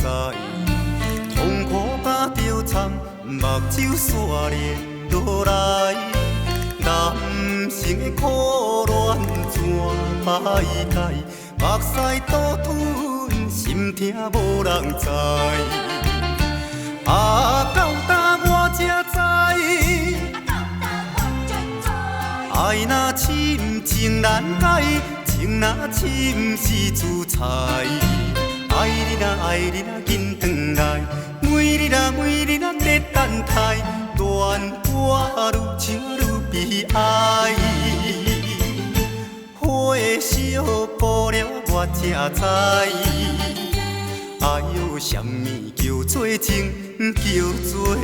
屎，痛苦甲着惨，目睭煞连落来。人生的苦恋怎歹解？目屎倒吞，心痛无人知。到今我才知，爱若深情难解，情若深是自裁。爱你若爱你若紧转来，每日若每日若在等待，恋我愈情愈悲哀。火烧破了我才知。爱哟，什么叫做情，叫做爱？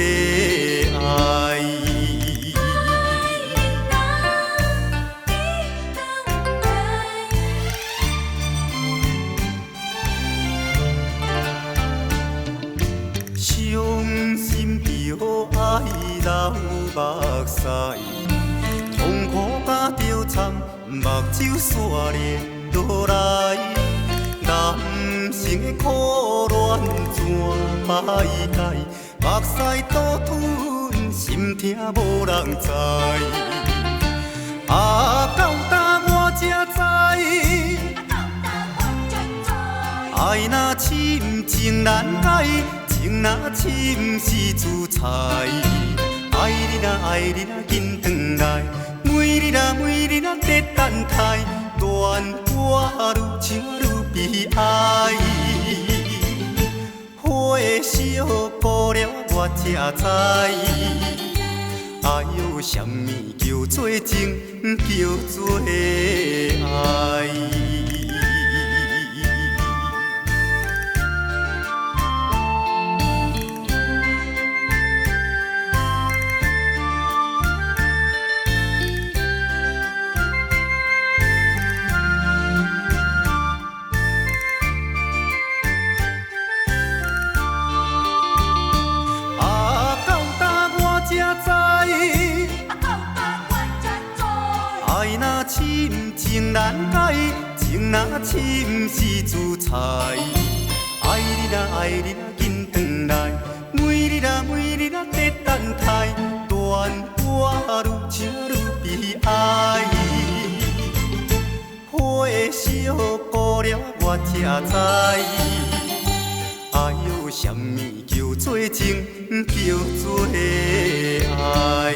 伤心着爱流目屎，痛苦甲着惨，目睭煞连落来。人生的苦恋怎歹解？目屎倒吞，心痛无人知。到今我才知，爱若深情难解，情若深是自裁。爱你若爱你若紧转来，每日若每日若在等待，恋我愈情愈悲哀。火烧破了我才知。爱哟，什么叫做情，叫做爱？爱若深情难解，情若深是自裁。爱你若爱你若紧转来，每日若每日若在等待，恋我愈情愈悲哀。火烧破了我才知，爱哟，什么叫做情，叫做爱？